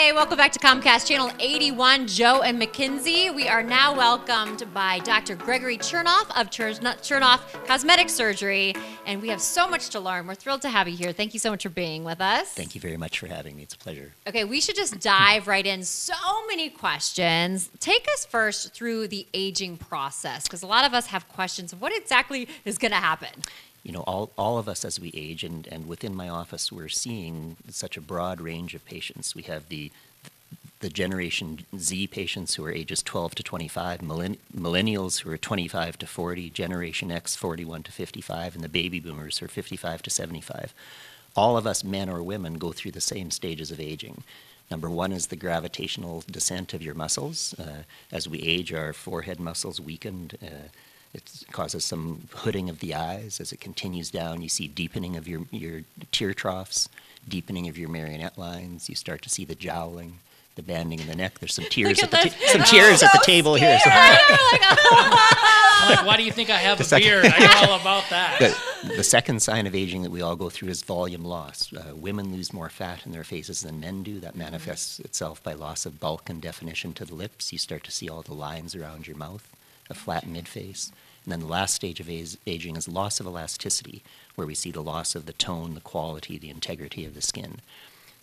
Hey, welcome back to Comcast Channel 81, Joe and McKinzie. We are now welcomed by Dr. Gregory Chernoff of Chernoff Cosmetic Surgery, and we have so much to learn. We're thrilled to have you here. Thank you so much for being with us. Thank you very much for having me. It's a pleasure. Okay, we should just dive right in. So many questions. Take us first through the aging process, because a lot of us have questions of what exactly is going to happen. You know, all of us as we age, and within my office, we're seeing such a broad range of patients. We have the Generation Z patients who are ages 12 to 25, millennials who are 25 to 40, Generation X 41 to 55, and the baby boomers who are 55 to 75. All of us, men or women, go through the same stages of aging. Number one is the gravitational descent of your muscles. As we age, our forehead muscles weaken. It causes some hooding of the eyes. As it continues down, you see deepening of your tear troughs, deepening of your marionette lines. You start to see the jowling, the banding in the neck. There's some tears at the table here. So. I'm like, why do you think I have a beard? I know all about that. The second sign of aging that we all go through is volume loss. Women lose more fat in their faces than men do. That manifests itself by loss of bulk and definition to the lips. You start to see all the lines around your mouth, a flat mid-face. And then the last stage of aging is loss of elasticity, where we see the loss of the tone, the quality, the integrity of the skin.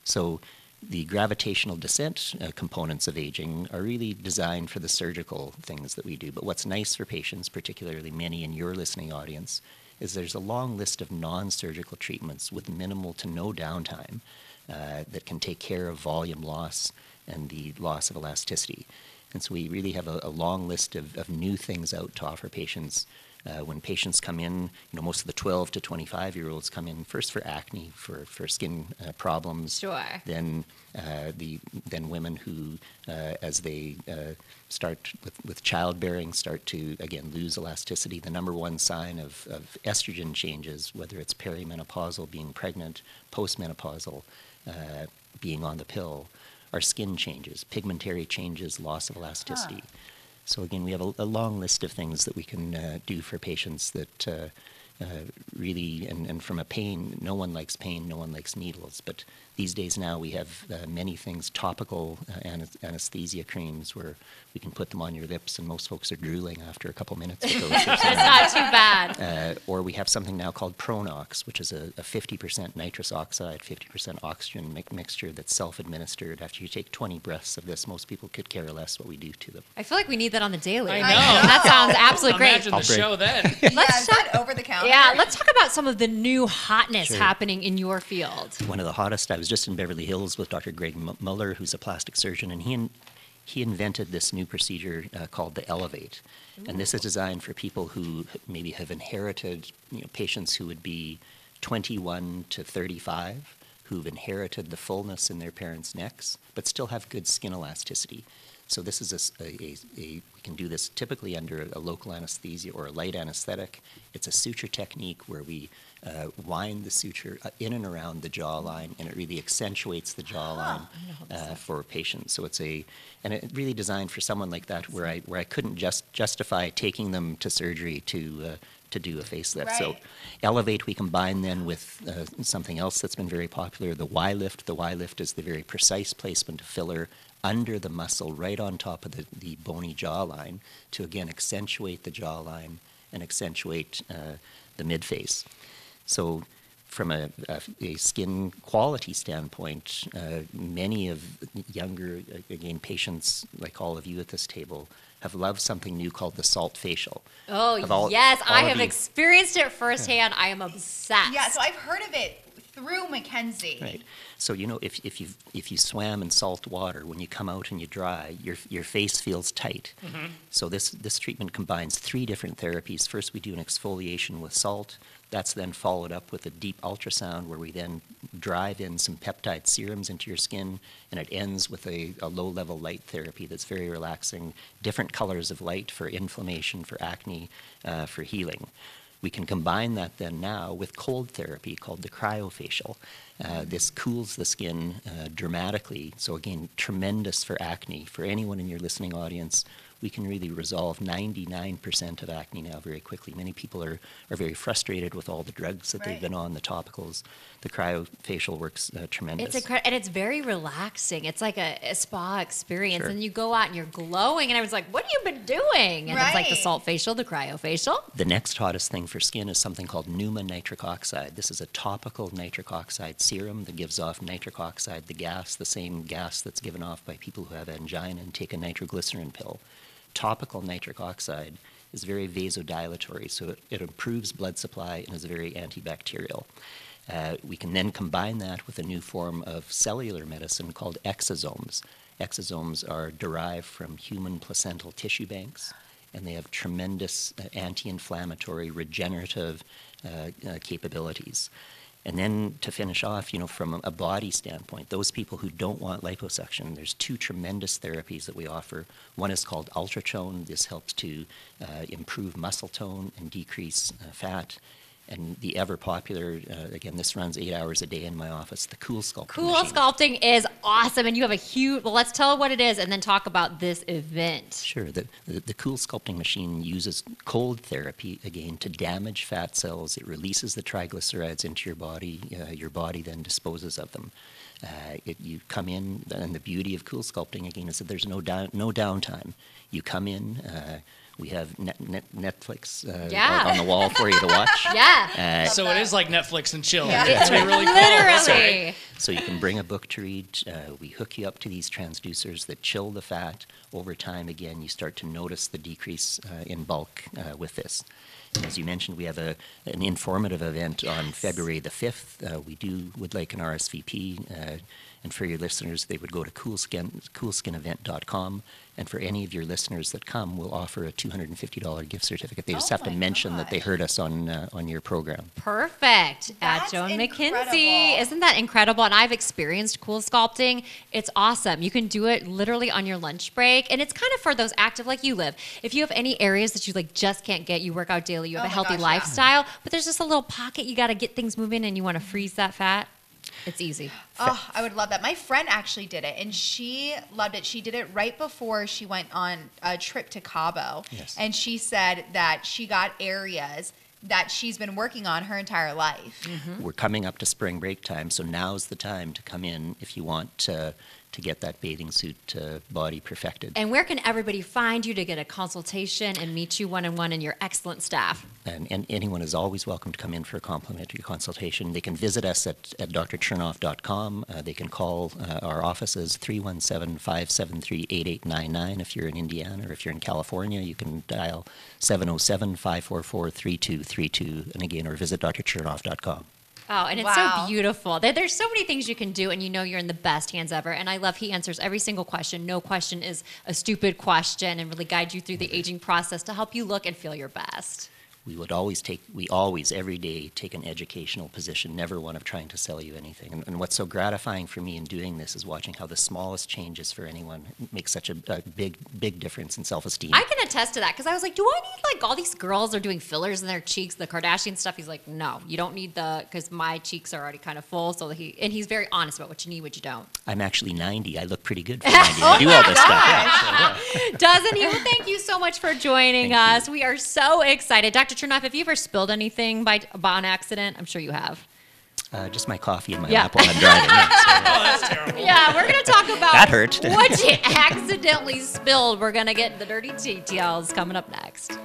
So the gravitational descent components of aging are really designed for the surgical things that we do. But what's nice for patients, particularly many in your listening audience, is there's a long list of non-surgical treatments with minimal to no downtime that can take care of volume loss and the loss of elasticity. And so we really have a long list of new things out to offer patients. When patients come in, you know, most of the 12 to 25-year-olds come in first for acne, for skin problems. Sure. Then women who, as they start with childbearing, start to, again, lose elasticity. The number one sign of estrogen changes, whether it's perimenopausal, being pregnant, postmenopausal, being on the pill, our skin changes, pigmentary changes, loss of elasticity. So again, we have a long list of things that we can do for patients that really, and from a pain, no one likes pain, no one likes needles, but these days now we have many things, topical anesthesia creams where we can put them on your lips, and most folks are drooling after a couple minutes with those. It's not too bad. Or we have something now called Pronox, which is a 50% nitrous oxide, 50% oxygen mixture that's self-administered. After you take 20 breaths of this, most people could care less what we do to them. I feel like we need that on the daily. I know. That sounds absolutely great. Imagine the show then. Let's talk over the counter. Yeah, let's talk about some of the new hotness happening in your field. One of the hottest, I was just in Beverly Hills with Dr. Greg Muller, who's a plastic surgeon, and he invented this new procedure called the Elevate. Ooh. And this is designed for people who maybe have inherited, you know, patients who would be 21 to 35, who've inherited the fullness in their parents' necks, but still have good skin elasticity. So this is we can do this typically under a local anesthesia or a light anesthetic. It's a suture technique where we wind the suture in and around the jawline, and it really accentuates the jawline for patients. So and it really designed for someone like that where I couldn't justify taking them to surgery to do a facelift. Right. So Elevate, we combine then with something else that's been very popular, the Y-lift. The Y-lift is the very precise placement of filler under the muscle, right on top of the bony jawline, to again accentuate the jawline and accentuate the midface. So from a skin quality standpoint, many of younger, again, patients like all of you at this table have loved something new called the salt facial. Oh, yes, I have experienced it firsthand. I am obsessed. Yeah, so I've heard of it through McKenzie. Right. So, you know, if you swam in salt water, when you come out and you dry, your face feels tight. Mm-hmm. So this treatment combines 3 different therapies. First, we do an exfoliation with salt. That's then followed up with a deep ultrasound where we then drive in some peptide serums into your skin, and it ends with a low-level light therapy that's very relaxing, different colors of light for inflammation, for acne, for healing. We can combine that then now with cold therapy called the cryofacial. This cools the skin dramatically. So again, tremendous for acne. For anyone in your listening audience, we can really resolve 99% of acne now very quickly. Many people are very frustrated with all the drugs that they've been on, the topicals. The cryofacial works tremendous. And it's very relaxing. It's like a spa experience. Sure. And you go out and you're glowing. And I was like, what have you been doing? And it's like the salt facial, the cryofacial. The next hottest thing for skin is something called Neumann nitric oxide. This is a topical nitric oxide serum that gives off nitric oxide, the gas, the same gas that's given off by people who have angina and take a nitroglycerin pill. Topical nitric oxide is very vasodilatory, so it improves blood supply and is very antibacterial. We can then combine that with a new form of cellular medicine called exosomes. Exosomes are derived from human placental tissue banks, and they have tremendous anti-inflammatory, regenerative capabilities. And then to finish off, from a body standpoint, those people who don't want liposuction, there's two tremendous therapies that we offer. One is called ultratone. This helps to improve muscle tone and decrease fat. And the ever popular, again, this runs 8 hours a day in my office, the CoolSculpting machine. CoolSculpting is awesome, and you have a huge, well, let's tell what it is and then talk about this event. Sure. The CoolSculpting machine uses cold therapy, again, to damage fat cells. It releases the triglycerides into your body then disposes of them. You come in, and the beauty of CoolSculpting, again, is that there's no downtime. You come in, we have Netflix on the wall for you to watch. Yeah. So it is like Netflix and chill. Yeah. It's really cool. Literally. So you can bring a book to read. We hook you up to these transducers that chill the fat. Over time, again, you start to notice the decrease in bulk with this. As you mentioned, we have an informative event on February the 5th. We would like an RSVP. And for your listeners, they would go to CoolSkinEvent.com. And for any of your listeners that come, we'll offer a $250 gift certificate. They just have to mention that they heard us on your program. Perfect. That's Joe incredible. McKinzie. Isn't that incredible? And I've experienced CoolSculpting. It's awesome. You can do it literally on your lunch break. And it's kind of for those active like you live. If you have any areas that you just can't get, you work out daily, you have a healthy lifestyle, but there's just a little pocket you got to get things moving and you want to freeze that fat. It's easy. Oh, I would love that. My friend actually did it, and she loved it. She did it right before she went on a trip to Cabo. Yes. And she said that she got areas that she's been working on her entire life. Mm-hmm. We're coming up to spring break time, so now's the time to come in if you want to get that bathing suit body perfected. And where can everybody find you to get a consultation and meet you one-on-one and your excellent staff? And anyone is always welcome to come in for a complimentary consultation. They can visit us at drchernoff.com. They can call our offices 317-573-8899 if you're in Indiana, or if you're in California, you can dial 707-544-3232, and again, or visit drchernoff.com. Oh, and it's so beautiful. There's so many things you can do, and you're in the best hands ever. And I love he answers every single question. No question is a stupid question, and really guide you through the aging process to help you look and feel your best. We always, every day, take an educational position, never one of trying to sell you anything. And what's so gratifying for me in doing this is watching how the smallest changes for anyone make such a big difference in self-esteem. I can attest to that, because I was like, do I need, all these girls are doing fillers in their cheeks, the Kardashian stuff? He's like, no, you don't need because my cheeks are already kind of full. So he's very honest about what you need, what you don't. I'm actually 90. I look pretty good for 90. I do all this stuff. Yeah. Doesn't he? Well, thank you so much for joining us. We are so excited. Dr. Chernoff, have you ever spilled anything by on accident? I'm sure you have. Just my coffee in my lap while I'm driving. Yeah, so. Oh, that's terrible. Yeah, we're going to talk about That hurt. what you accidentally spilled. We're going to get the dirty details coming up next.